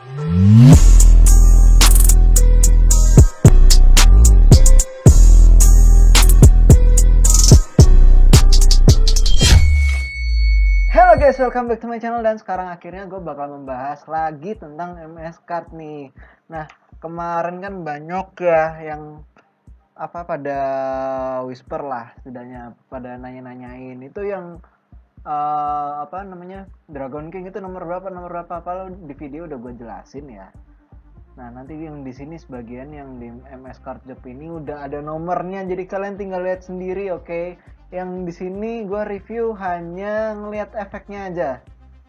Halo guys, welcome back to my channel. Dan sekarang akhirnya gue bakal membahas lagi tentang MS Card nih. Nah, kemarin kan banyak ya yang pada whisper lah, setidaknya pada nanya-nanyain itu yang Dragon King itu nomor berapa apa di video udah gue jelasin ya. Nah, nanti yang di sini sebagian yang di MS Card Job ini udah ada nomornya, jadi kalian tinggal lihat sendiri, oke? Yang di sini gue review hanya ngelihat efeknya aja,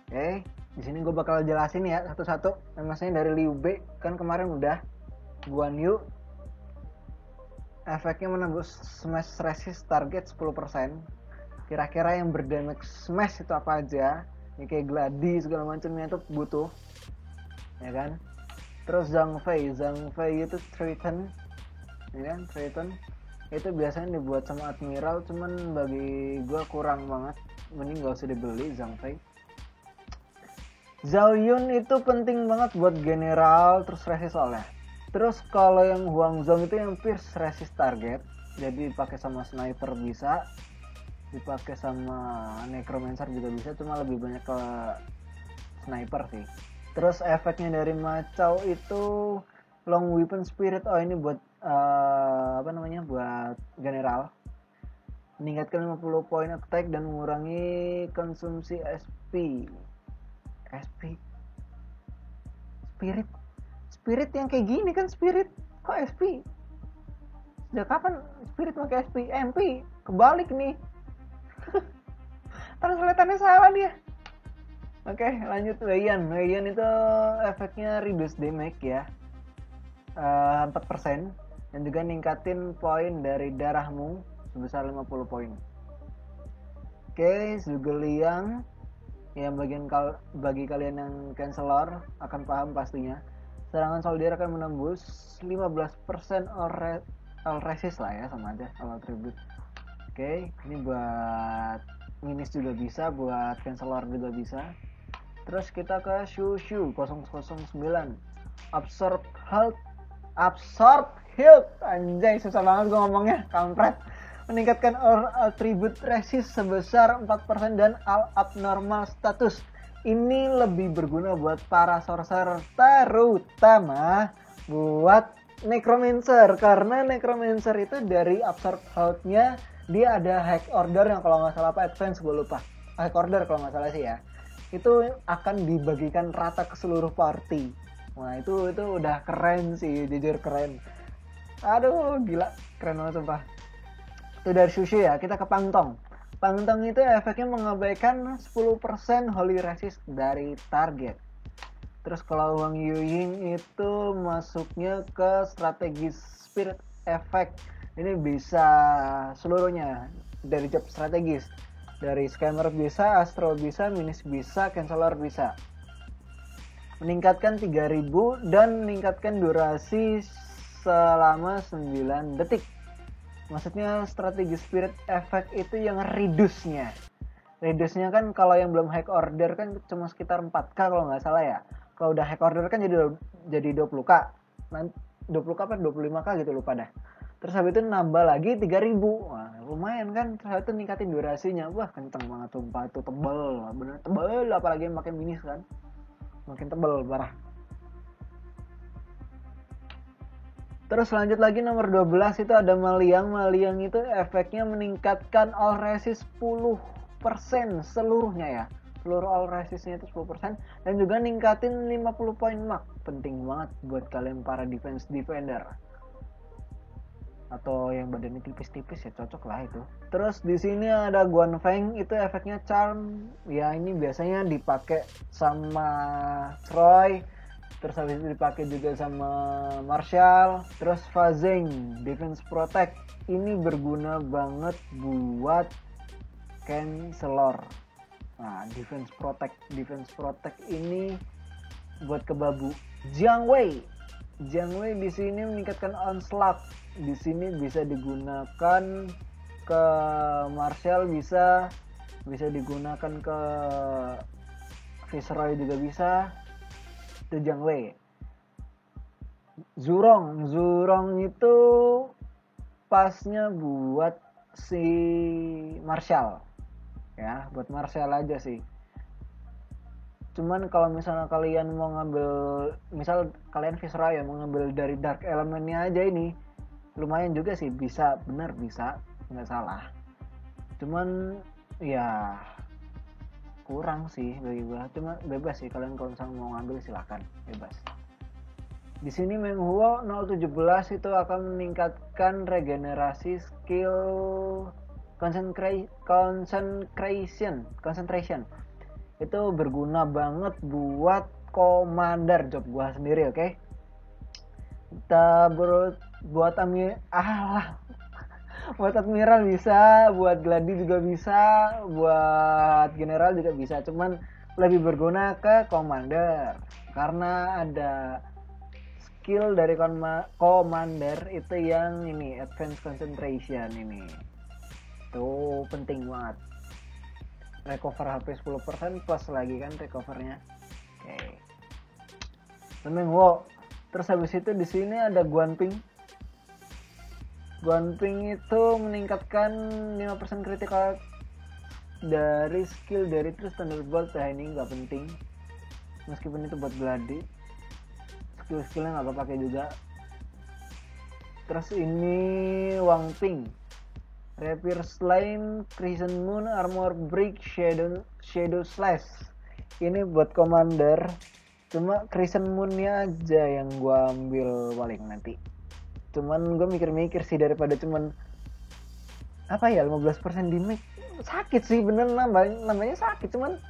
oke? Di sini gue bakal jelasin ya satu-satu. MS-nya dari Liu Bei kan kemarin udah. Guan Yu efeknya menembus smash resist target 10%. Kira-kira yang berdamage smash itu apa aja? Ya kayak Gladi segala macamnya itu butuh, ya kan? Terus Zhang Fei itu Triton, ya kan? Triton itu biasanya dibuat sama Admiral, cuman bagi gue kurang banget, mending gak usah dibeli Zhang Fei. Zhao Yun itu penting banget buat general, terus resist soalnya. Terus kalau yang Huang Zhong itu yang pierce resist target, jadi dipakai sama sniper bisa, dipakai sama necromancer juga bisa, cuma lebih banyak ke sniper sih. Terus efeknya dari Macau itu long weapon spirit, ini buat buat general, meningkatkan 50 poin attack dan mengurangi konsumsi SP. Spirit yang kayak gini kan, spirit kok SP? Sejak kapan spirit pakai SP? MP kebalik nih. Translatannya salah dia. Oke, lanjut Wei Yan itu efeknya reduce damage ya, 4%, dan juga ningkatin poin dari darahmu sebesar 50 poin. Oke, Zhuge Liang yang bagi kalian yang cancelor akan paham pastinya. Serangan soldier akan menembus 15% all resist lah ya, sama aja all attribute. Oke, ini buat minis juga bisa, buat cancelor juga bisa. Terus kita ke Shu 009 Absorb Health, anjay susah banget gue ngomongnya, kampret. Meningkatkan all attribute resist sebesar 4% dan all abnormal status. Ini lebih berguna buat para sorcerer, terutama buat necromancer, karena necromancer itu dari absorb health-nya dia ada hack order yang kalau nggak salah advance, gue lupa, hack order kalau nggak salah sih ya, itu akan dibagikan rata ke seluruh party. Nah itu udah keren sih, jujur keren. Aduh gila, keren banget sumpah. Itu dari Sushi ya. Kita ke Pangtong itu efeknya mengabaikan 10% holy resist dari target. Terus kalau Wang Yuying itu masuknya ke strategis spirit effect. Ini bisa seluruhnya dari job strategis, dari scammer bisa, astro bisa, minis bisa, cancelor bisa. Meningkatkan 3000 dan meningkatkan durasi selama 9 detik. Maksudnya strategi spirit effect itu yang reduce-nya kan kalau yang belum hack order kan cuma sekitar 4k kalau nggak salah ya. Kalau udah hack order kan jadi 20k, 20k apa 25k gitu lupa dah. Terus habis itu nambah lagi 3000, wah lumayan kan. Terus habis itu ningkatin durasinya, wah kenceng banget sumpah, itu tebel, bener tebel, apalagi yang pakai minis kan makin tebel parah. Terus lanjut lagi nomor 12 itu ada Maliang itu efeknya meningkatkan all resist 10% seluruhnya ya. Seluruh all resistnya itu 10% dan juga ningkatin 50 poin mark. Penting banget buat kalian para defender. Atau yang badannya tipis-tipis ya cocok lah itu. Terus di sini ada Guan Feng itu efeknya charm. Ya ini biasanya dipakai sama Troy. Terus habis itu dipakai juga sama Marshall. Terus Fa Zeng defense protect. Ini berguna banget buat cancelor. Nah, defense protect ini buat kebabu. Jiang Wei di sini meningkatkan onslaught. Di sini bisa digunakan ke Marshall, bisa digunakan ke Viceroy juga bisa. itu Zhang Wei. Zurong itu pasnya buat si Marshall ya, buat Marshall aja sih. Cuman kalau misalnya kalian mau ngambil, misal kalian Viscera ya mau ngambil dari Dark Elementnya aja, ini lumayan juga sih, bisa, bener bisa, nggak salah. Cuman ya kurang sih bagi gua. Cuma bebas sih, kalian kalau misalnya mau ngambil silakan, bebas. Di sini Meng Huo 017 itu akan meningkatkan regenerasi skill concentration. Itu berguna banget buat commander job gua sendiri, oke? Kita buat buat admiral bisa, buat gladi juga bisa, buat general juga bisa. Cuman lebih berguna ke commander karena ada skill dari commander itu yang ini advanced concentration ini. Tuh penting banget. Recover HP 10% plus lagi kan recovernya. Oke. Wow. Terus habis itu di sini ada Guanping. Guanping itu meningkatkan 5% critical dari skill dari terus Thunderbolt. Nah ini nggak penting. Meskipun itu buat gladi. Skill-skillnya nggak kepake juga. Terus ini Wang Ping. Rapier Slaying, Crescent Moon, Armor Break, Shadow Slash. Ini buat commander. Cuma Crescent Moon-nya aja yang gue ambil paling nanti. Cuman gue mikir-mikir sih, daripada cuman 15% damage. Sakit sih bener, nambahnya sakit. Cuman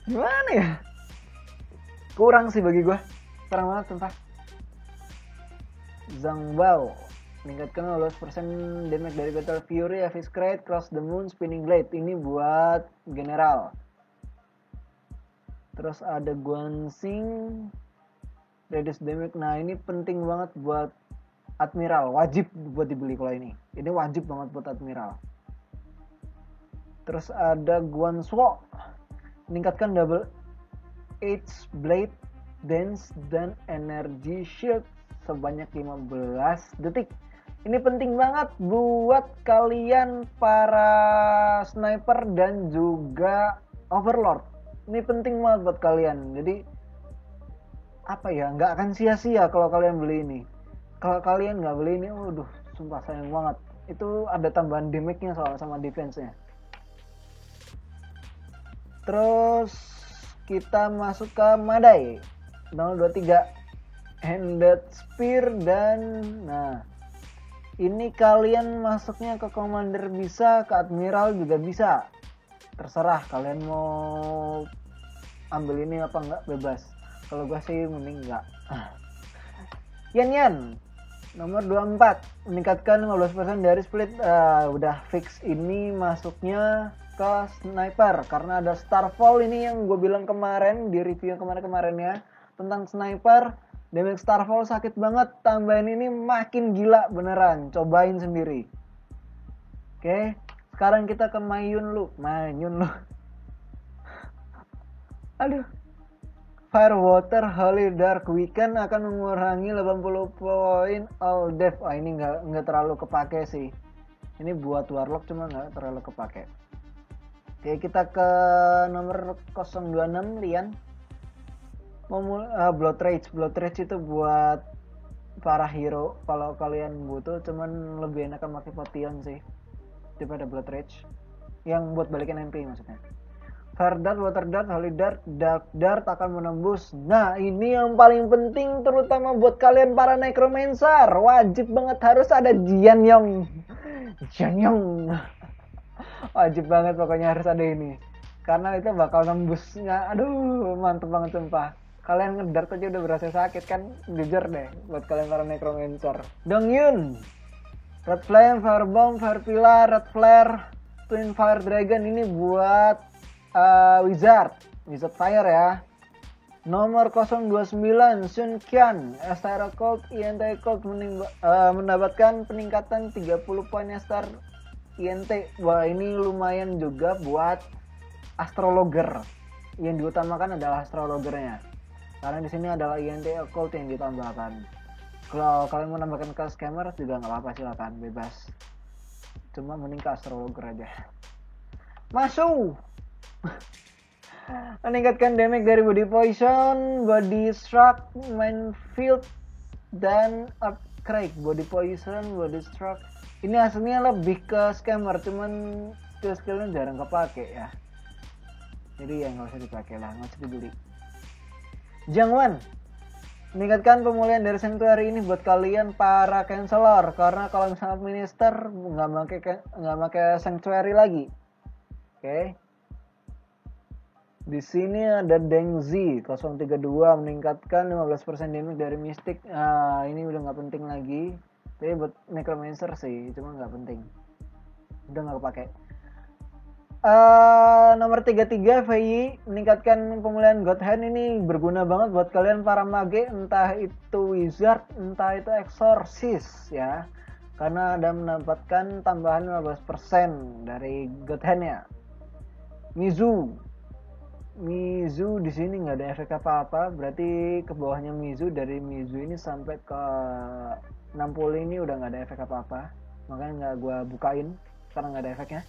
gimana ya? Kurang sih bagi gue. Kurang banget sumpah. Zhang Bao meningkatkan 12% damage dari Battle Fury, Abyss Crate, Cross the Moon, Spinning Blade. Ini buat general. Terus ada Guanxing, reduce damage. Nah ini penting banget buat admiral. Wajib buat dibeli kalau ini. Ini wajib banget buat admiral. Terus ada Guanshuo, meningkatkan double Edge Blade, Dance, dan Energy Shield sebanyak 15 detik. Ini penting banget buat kalian para sniper dan juga overlord. Ini penting banget buat kalian. Jadi nggak akan sia-sia kalau kalian beli ini. Kalau kalian nggak beli ini, waduh, sumpah sayang banget. Itu ada tambahan damage-nya sama defense-nya. Terus kita masuk ke Madai 023 Handed Spear, dan nah ini kalian masuknya ke commander bisa, ke admiral juga bisa, terserah kalian mau ambil ini apa enggak, bebas. Kalau gue sih mending enggak. Yan nomor 24 meningkatkan 15% dari split. Udah fix ini masuknya ke sniper karena ada Starfall ini yang gue bilang kemarin di review yang kemarin ya tentang sniper. Damage Starfall sakit banget, tambahin ini makin gila beneran, cobain sendiri. Oke, sekarang kita ke Mayun lu. Aduh. Firewater Holy Dark Weekend akan mengurangi 80 poin all death. Ini nggak terlalu kepake sih. Ini buat warlock cuma nggak terlalu kepake. Oke, kita ke nomor 026 Lian. Blood Rage itu buat para hero kalau kalian butuh, cuman lebih enakan pakai Potion sih daripada Blood Rage yang buat balikin MP maksudnya. Fire Dart, Water Dart, Holy Dart, Dark Dart akan menembus. Nah ini yang paling penting terutama buat kalian para Necromancer, wajib banget harus ada Jianyong. Wajib banget pokoknya harus ada ini karena itu bakal nembusnya. Aduh mantep banget sumpah. Kalian ngedart aja udah berasa sakit kan, jujur deh buat kalian para Necromancer. Dongyun, Red Flame, Firebomb, Fire Pillar, Red Flare, Twin Fire Dragon. Ini buat Wizard Fire ya. Nomor 029 Sun Qian, Astara Cult, INT Cult mendapatkan peningkatan 30 poin Star INT. Wah ini lumayan juga buat astrologer yang diutamakan adalah astrologernya. Karena di sini adalah INT occult yang ditambahkan. Kalau kalian mau nambahkan ke scammer juga nggak apa-apa, silakan, bebas. Cuma mending ke astrologer aja. Masuk. Meningkatkan damage dari body poison, body struck, minefield, dan earthquake. Body poison, body struck. Ini aslinya lebih ke scammer, cuman skillnya jarang kepake ya. Jadi ya nggak usah dipakai lah, nggak usah dibeli. Jangwan, meningkatkan pemulihan dari sanctuary ini buat kalian para canceller, karena kalau misalnya minister nggak pakai sanctuary lagi. Oke. Di sini ada Dengzi 032 meningkatkan 15% damage dari Mystic. Ini udah nggak penting lagi. Tapi buat Necromancer sih, cuma nggak penting. Udah nggak kepake. Nomor 33 VI meningkatkan pemulihan God Hand. Ini berguna banget buat kalian para mage, entah itu wizard, entah itu exorcist ya. Karena ada mendapatkan tambahan 15% dari God Hand-nya. Mizu di sini nggak ada efek apa-apa, berarti ke bawahnya Mizu, dari Mizu ini sampai ke 60 ini udah nggak ada efek apa-apa, makanya nggak gue bukain karena nggak ada efeknya.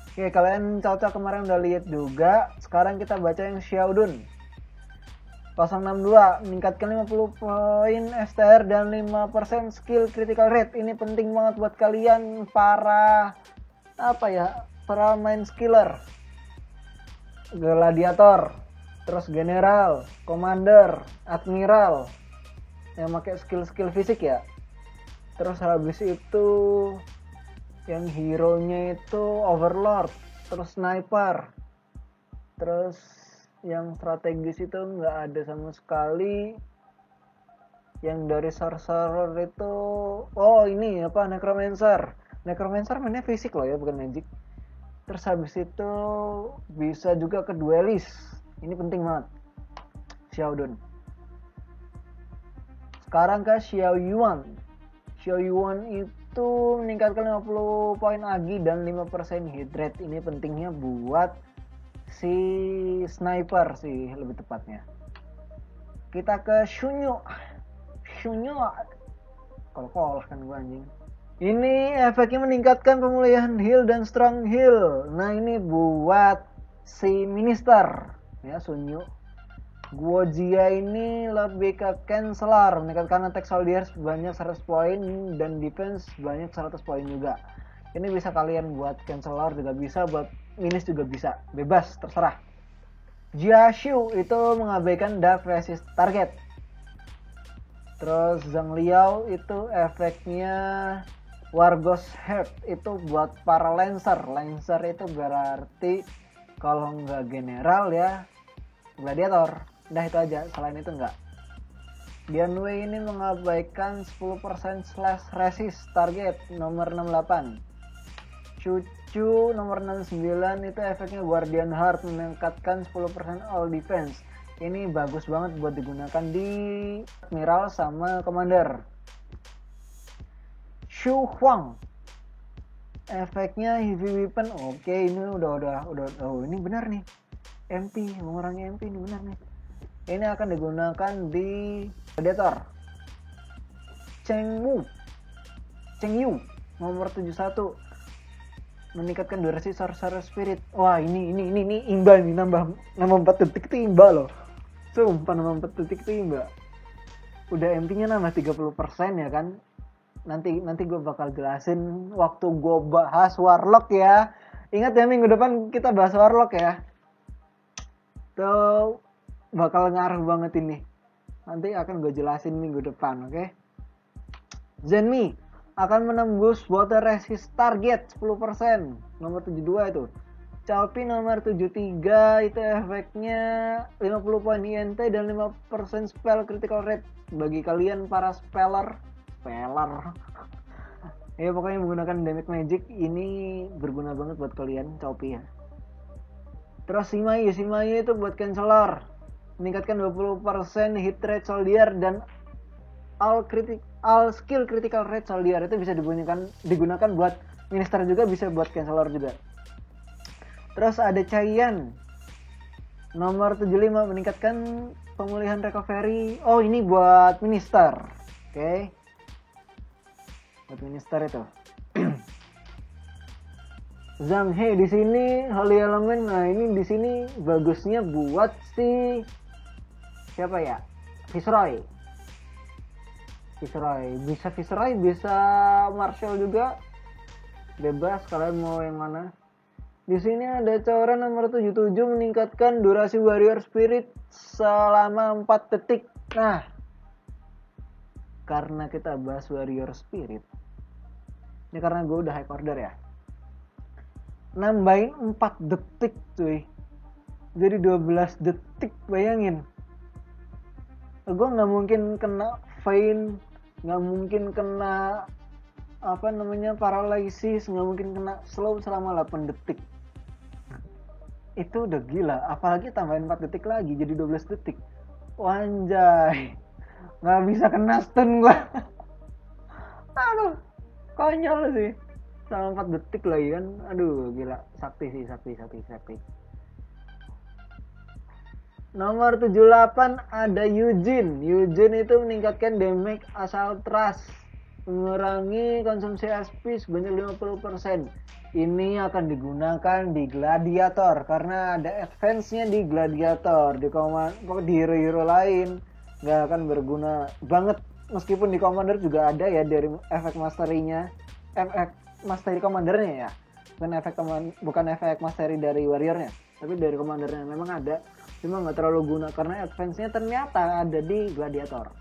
Oke, kalian cocok kemarin udah lihat juga. Sekarang kita baca yang Xiaodun 062 meningkatkan 50 poin STR dan 5% skill critical rate. Ini penting banget buat kalian para para main skiller, gladiator, terus general, commander, admiral yang pakai skill fisik ya. Terus habis itu yang hero-nya itu overlord, terus sniper, terus yang strategis itu nggak ada sama sekali. Yang dari sorcerer itu necromancer mainnya fisik loh ya, bukan magic. Terus habis itu bisa juga ke duelis. Ini penting banget. Xiaodun. Sekarang ke Xiao Yuan itu meningkatkan 50 poin agi dan 5% hit rate. Ini pentingnya buat si sniper sih lebih tepatnya. Kita ke Shunyo. Kalau kan gua anjing. Ini efeknya meningkatkan pemulihan heal dan strong heal. Nah ini buat si minister ya, Sunyu. Guojia ini lebih ke canceller, meningkatkan attack soldiers banyak 100 poin dan defense banyak 100 poin juga. Ini bisa kalian buat canceller juga bisa, buat minis juga bisa, bebas terserah. Jiashu itu mengabaikan dark resist target. Terus Zhang Liao itu efeknya Wargos Heart, itu buat para lancer. Lancer itu berarti kalau nggak general ya gladiator. Udah itu aja, selain itu enggak. Dianwei ini mengabaikan 10% slash resist target nomor 68. Cucu nomor 69 itu efeknya Guardian Heart, meningkatkan 10% all defense. Ini bagus banget buat digunakan di Admiral sama Commander. Shu Huang efeknya heavy weapon. Oke, ini udah ini benar nih. MP, mengurangi MP ini benar nih. Ini akan digunakan di Predator. Cheng Yu nomor 71 meningkatkan durasi Sorcerer Spirit. Wah, ini imba nih, nambah 4 detik itu imba loh. Sumpah, nambah 4 detik itu imba. Udah MP-nya nambah 30% ya kan. Nanti gue bakal jelasin waktu gue bahas Warlock ya. Ingat ya, minggu depan kita bahas Warlock ya. Tuh bakal ngaruh banget ini. Nanti akan gue jelasin minggu depan, oke? Zenmi akan menembus water resist target 10%. Nomor 72 itu. Calpi nomor 73 itu efeknya 50 poin INT dan 5% spell critical rate. Bagi kalian para speller ya pokoknya menggunakan damage magic, ini berguna banget buat kalian Calpi ya. Terus Shimayu itu buat canceller, meningkatkan 20% hit rate soldier dan all skill critical rate soldier. Itu bisa digunakan buat minister juga, bisa buat canceller juga. Terus ada Chaiyan Nomor 75 meningkatkan pemulihan recovery. Oh, ini buat minister. Oke. Buat minister itu. Zhang He di sini Holy Element. Nah, ini di sini bagusnya buat si siapa ya? Viceroy. Bisa Viceroy, bisa Marshall juga. Bebas kalian mau yang mana. Di sini ada coran nomor 77 meningkatkan durasi Warrior Spirit selama 4 detik. Nah, karena kita bahas Warrior Spirit, ini karena gue udah high order ya, nambahin 4 detik cuy, jadi 12 detik. Bayangin, gue gak mungkin kena faint, gak mungkin kena paralysis, gak mungkin kena slow selama 8 detik. Itu udah gila, apalagi tambahin 4 detik lagi jadi 12 detik. Wanjay, gak bisa kena stun gue. Aduh, konyol sih, selama 4 detik lagi kan. Aduh gila, sakti. Nomor 78 ada Eugene itu meningkatkan damage asal trust, mengurangi konsumsi SP sebanyak 50%. Ini akan digunakan di gladiator karena ada advance-nya di gladiator. Di hero-hero lain nggak akan berguna banget. Meskipun di commander juga ada ya dari efek mastery-nya, efek mastery commandernya ya, bukan efek mastery dari warriornya, tapi dari commandernya memang ada, cuma nggak terlalu guna karena advance-nya ternyata ada di gladiator.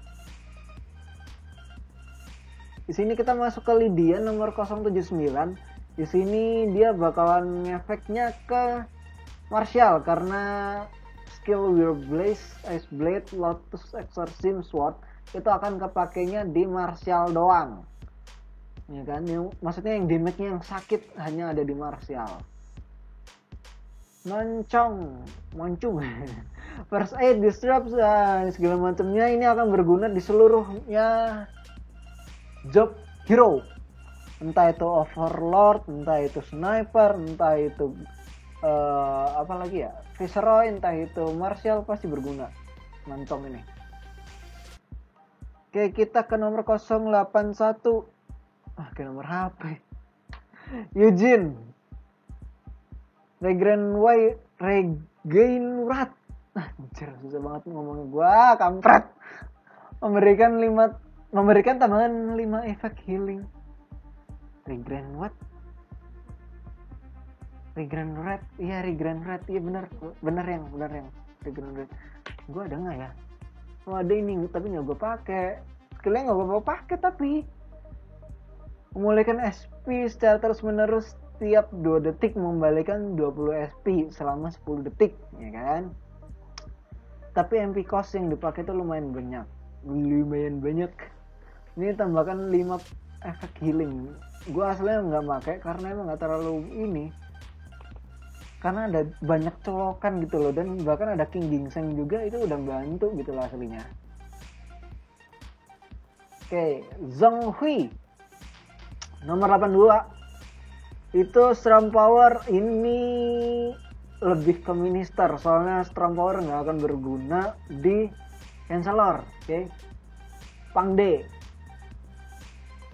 Di sini kita masuk ke Lydian nomor 079. Di sini dia bakalan ngefeknya ke Martial karena skill Weird Blaze, Ice Blade, Lotus Exorcism Sword itu akan kepakainya di Martial doang. Ya kan? Maksudnya yang damage-nya yang sakit hanya ada di Martial. Moncung. First Aid, Disrupt, segala macamnya ini akan berguna di seluruhnya job hero. Entah itu Overlord, entah itu Sniper, entah itu Viceroy, entah itu Martial, pasti berguna. Mantong ini. Oke, kita ke nomor 081. Ke nomor HP. Eugene. Regain Wrath. Anjir, susah banget ngomongnya gua, kampret. Memberikan tambahan 5 efek healing. Regain Wrath. Iya, Regain Wrath. Iya benar yang Regain Wrath. Gua ada enggak ya? Oh, ada ini tapi enggak gua pakai. Skillnya enggak gua pakai tapi memulihkan SP secara terus-menerus setiap 2 detik, mengembalikan 20 SP selama 10 detik, ya kan? Tapi MP cost yang dipakai itu lumayan banyak. Ini tambahkan 5 efek healing. Gue aslinya nggak pakai karena emang nggak terlalu ini. Karena ada banyak colokan gitu loh, dan bahkan ada King Ginseng juga, itu udah bantu gitu loh aslinya. Oke, Zhong Hui nomor 82 itu Storm Power. Ini lebih ke minister, soalnya Storm Power nggak akan berguna di Chancellor. Oke.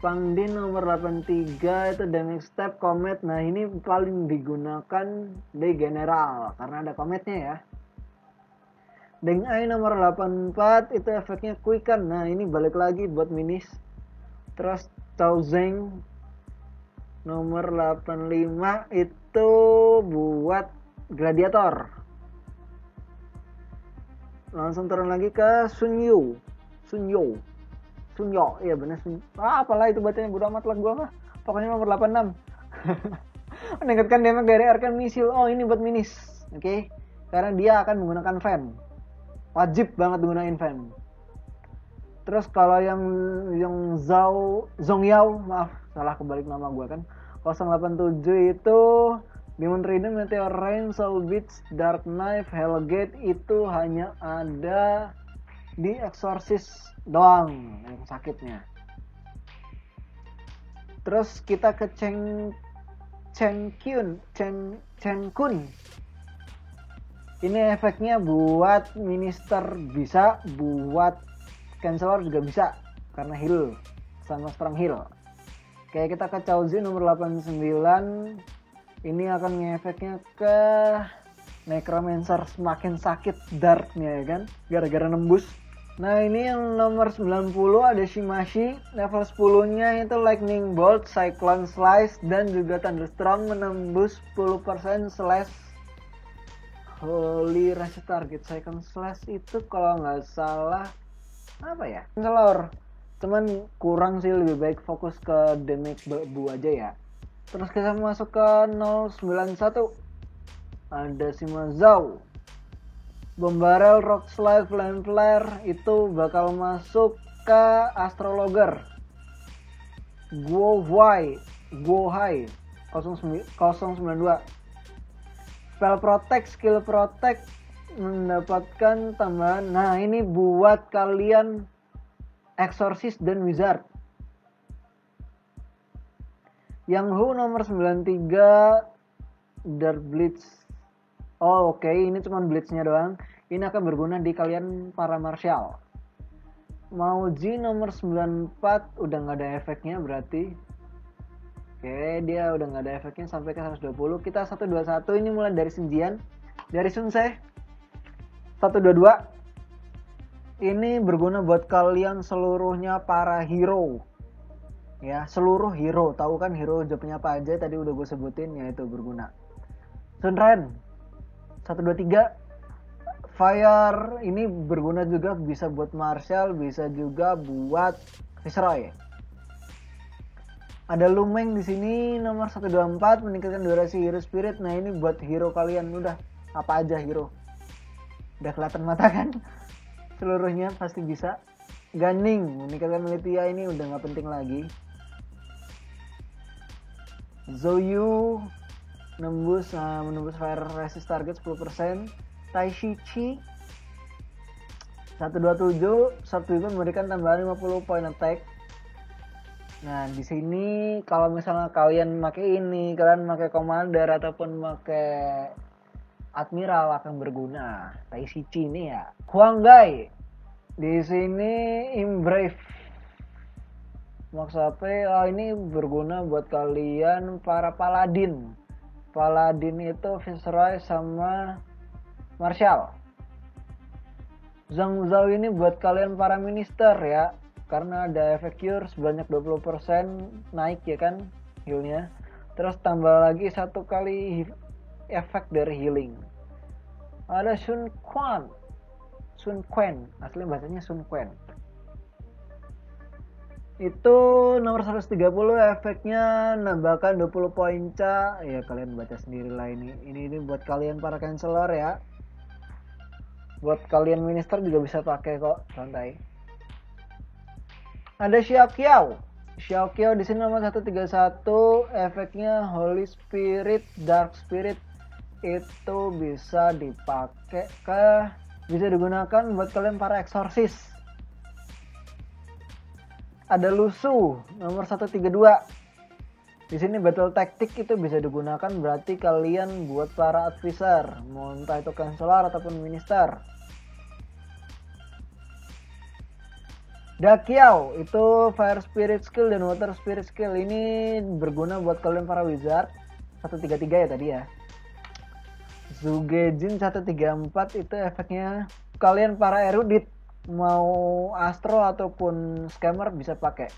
Pangde nomor 83 itu damage step comet. Nah, ini paling digunakan di general karena ada cometnya ya. Deng Ai nomor 84 itu efeknya quicken. Nah, ini balik lagi buat minis. Terus Cao Zheng nomor 85 itu buat gladiator. Langsung turun lagi ke Sunyo, iya bener. Apalah itu bacanya, bodo amat lah gua mah. Pokoknya nomor 86. Meningkatkan damage dari arcane missile. Oh, ini buat minis. Oke. Karena dia akan menggunakan fan. Wajib banget gunain fan. Terus kalau yang Zhong Yao, maaf salah kebalik nama gua kan. 087 itu Demon Trident, Meteor Rain, Soul Beats, Dark Knife, Hellgate itu hanya ada di Exorcist doang yang sakitnya. Terus kita ke Chen Kun. Ini efeknya buat minister bisa, buat canceler juga bisa karena heal sama strong heal. Kayak kita ke Chaozi nomor 89, ini akan ngefeknya ke Necromancer, semakin sakit dartnya ya kan, gara-gara nembus. Nah ini yang nomor 90 ada Shimashi, level 10 nya itu Lightning Bolt, Cyclone Slice, dan juga Thunderstorm menembus 10% slash Holy Rush target. Cyclone Slash itu kalau nggak salah apa ya, ngelor, cuman kurang sih, lebih baik fokus ke damage bu aja ya. Terus kita masuk ke 091, ada Shimazau, Bomb Barrel, Rock Slide, Flame Flare itu bakal masuk ke Astrologer. Go High 092. Spell Protect, Skill Protect mendapatkan tambahan. Nah ini buat kalian Exorcist dan Wizard. Yang Who nomor 93 Dark Blitz. Oh oke, ini cuma blitz-nya doang. Ini akan berguna di kalian para martial. Mau G nomor 94 udah nggak ada efeknya berarti. Oke, dia udah nggak ada efeknya sampai ke 120. Kita 121 ini mulai dari Shinjian, dari Sunsei. 122 ini berguna buat kalian seluruhnya para hero. Ya, seluruh hero. Tahu kan hero jobnya apa aja, tadi udah gue sebutin, yaitu berguna. Sunren 123 Fire ini berguna juga, bisa buat martial, bisa juga buat Viceroy. Ada Lumeng di sini nomor 124 meningkatkan durasi hero spirit. Nah ini buat hero kalian, udah apa aja hero. Udah kelihatan mata kan? Seluruhnya pasti bisa. Gunning meningkatkan militia, ini udah nggak penting lagi. Zoyu menembus fire resist target 10%. Taishichi 127 satu itu memberikan tambahan 50 point attack. Nah di sini kalau misalnya kalian pakai ini, kalian pakai commander ataupun pakai admiral akan berguna. Taishichi ini ya. Huanggai di sini Imbrave. Maksud apa? Ini berguna buat kalian para paladin. Paladin itu Viceroy sama Martial. Zhang Zhao ini buat kalian para minister ya, karena ada efek cure sebanyak 20% naik ya kan healnya. Terus tambah lagi satu kali efek dari healing. Ada Sun Quan, asli bahasanya Sun Quan. Itu nomor 130 efeknya nambahkan 20 poin ca. Ya kalian baca sendiri lah ini. Ini buat kalian para canceler ya. Buat kalian minister juga bisa pakai kok, santai. Ada Xiaoqiao. Xiaoqiao di sini nomor 131, efeknya Holy Spirit, Dark Spirit itu bisa dipakai bisa digunakan buat kalian para exorcist. Ada Lusu nomor 132. Di sini battle tactic itu bisa digunakan, berarti kalian buat para advisor, mau entah itu canceler ataupun minister. Dakiao itu fire spirit skill dan water spirit skill, ini berguna buat kalian para wizard. 133 ya tadi ya. Zugejin 134 itu efeknya kalian para erudit, mau astro ataupun scammer bisa pakai.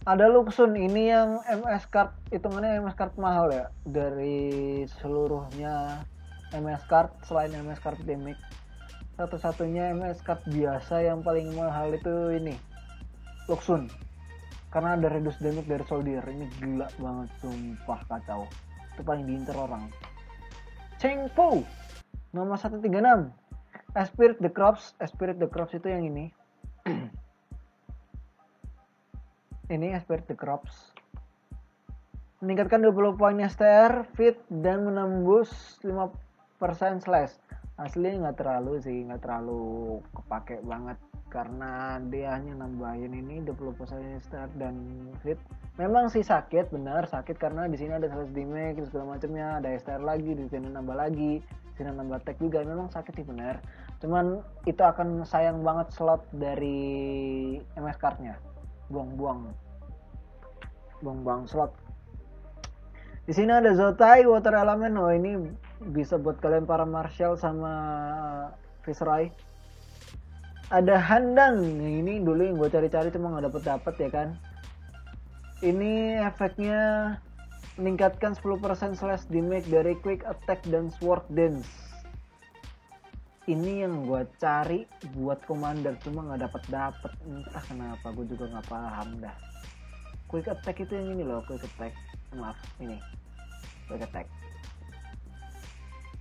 Ada Luxun, ini yang MS card, hitungannya MS card mahal ya dari seluruhnya MS card selain MS card damage. Satu-satunya MS card biasa yang paling mahal itu ini Luxun, karena ada reduce damage dari soldier. Ini gila banget, sumpah kacau, itu paling diincer orang. Chengpu nomor 136 Spirit the Crops. Spirit the Crops itu yang ini. Ini Spirit the Crops. Meningkatkan 20 poin STR, fit, dan menembus 5% slash. Asli nggak terlalu sih, nggak terlalu kepake banget karena dia hanya nambahin ini 20% start dan fit. Memang sih sakit, benar sakit karena di sini ada slash damage segala macamnya, ada STR lagi, di sini nambah lagi, di sini nambah tag juga, memang sakit sih benar. Cuman itu akan sayang banget slot dari MS cardnya, buang-buang slot. Di sini ada Zotai Water Element. Oh, ini bisa buat kalian para Marshall sama Viceroy. Ada Handang. Ini dulu yang gue cari-cari cuma nggak dapet ya kan. Ini efeknya meningkatkan 10% slash damage dari quick attack dan sword dance. Ini yang gue cari buat commander cuma nggak dapet. Entah kenapa, gue juga nggak paham dah. Quick attack itu yang ini loh, quick attack. Maaf, ini quick attack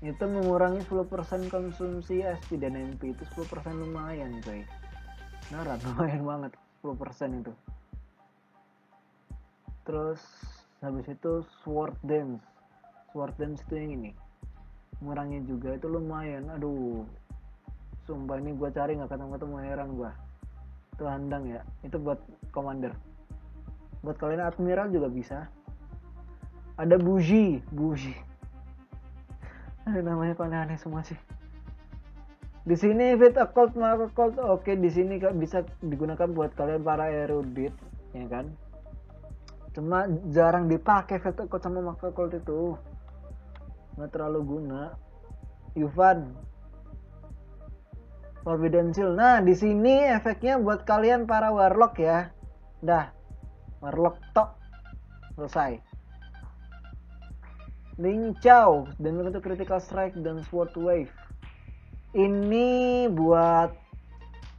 itu mengurangi 10% konsumsi SP dan MP. Itu 10% lumayan coy, narat lumayan banget 10% itu. Terus habis itu sword dance itu yang ini mengurangi juga, itu lumayan. Aduh sumpah ini gue cari gak ketemu, heran gue. Itu handang ya, itu buat commander. Buat kalian admiral juga bisa. Ada buji. Ada namanya kok aneh semua sih. Di sini fit occult, mark occult. Oke, di sini bisa digunakan buat kalian para erudit, ya kan? Cuma jarang dipakai fit occult sama mark occult itu. Nggak terlalu guna. Yuvan. Forbidden Shield. Nah, di sini efeknya buat kalian para warlock ya. Dah. Warlock tok. Selesai. Ling Chao dan itu critical strike dan sword wave. Ini buat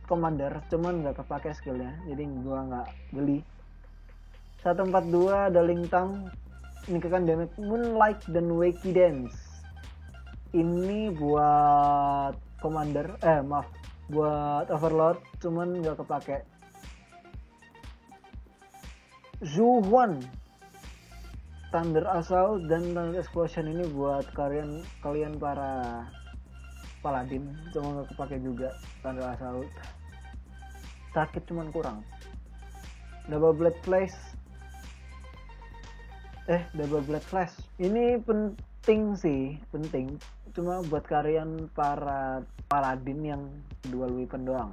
commander, cuman nggak kepake skillnya, jadi gua nggak beli. 142 ada Ling Tang, ini kan damage Moonlight dan Wakey Dance. Ini buat commander, buat overlord, cuman nggak kepake. Zhu Huan, Thunder Assault dan Thunder Explosion ini buat kalian para paladin, cuma nggak kepake juga. Thunder Assault sakit cuman kurang. Double Blade Flash ini penting cuma buat kalian para paladin yang dual weapon doang.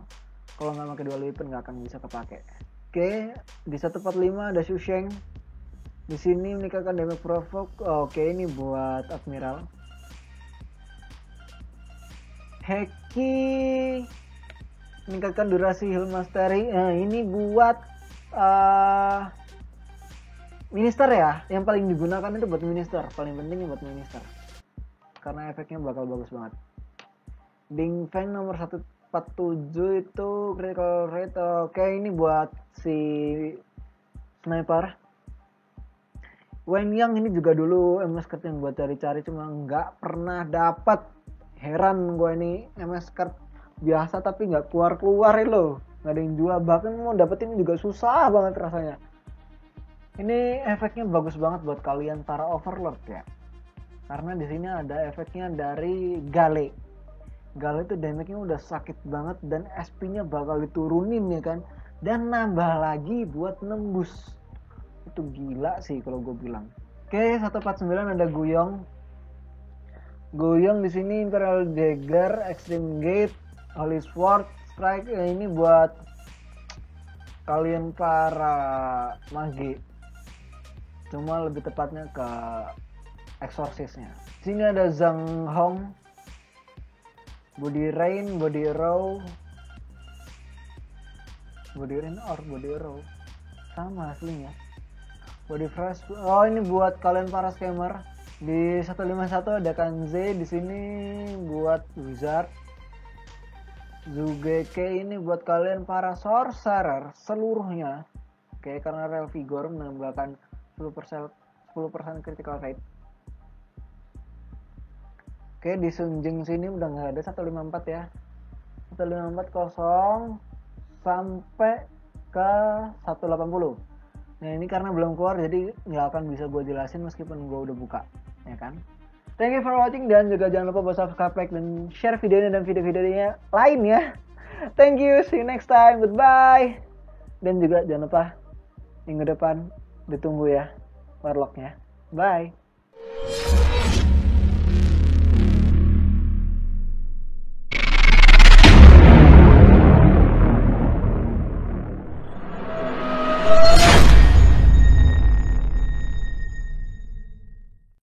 Kalau nggak pakai dual weapon nggak akan bisa kepake. Oke, di 145 ada Shusheng. Di sini meningkatkan damage provoke. Oke, ini buat admiral. Heki meningkatkan durasi heal mastery. Nah, ini buat minister ya. Yang paling digunakan itu buat minister. Paling penting buat minister. Karena efeknya bakal bagus banget. Ding Feng nomor 147 itu critical rate. Oke, ini buat si sniper. Wen Yang ini juga dulu MS card yang gue cari-cari cuma nggak pernah dapat. Heran gue ini MS card biasa tapi nggak keluar loh, nggak ada yang jual, bahkan mau dapetin juga susah banget rasanya. Ini efeknya bagus banget buat kalian para overlord ya, karena di sini ada efeknya dari Gale itu damage-nya udah sakit banget dan SP-nya bakal diturunin ya kan, dan nambah lagi buat nembus. Itu gila sih kalau gue bilang. Oke, 149 ada Guyong di sini Imperial Dagger, Extreme Gate, Holy Sword, Strike. Ini buat kalian para mage. Cuma lebih tepatnya ke Exorcistnya. Di sini ada Zhang Hong, Body Rain, Body Row, sama aslinya. Body Fresh. Oh, ini buat kalian para scammer. Di 151 ada Kanze, di sini buat wizard. Zugeke ini buat kalian para sorcerer seluruhnya. Oke, karena Real Vigor menambahkan 10% critical rate. Oke, di Sunjing sini udah nggak ada 154 ya. 154 kosong sampai ke 180. Nah, ini karena belum keluar jadi nggak akan bisa gue jelasin meskipun gue udah buka, ya kan? Thank you for watching dan juga jangan lupa buat subscribe, like, dan share videonya dan video-videonya lainnya Thank you, see you next time, goodbye. Dan juga jangan lupa minggu depan ditunggu ya warlocknya. Bye.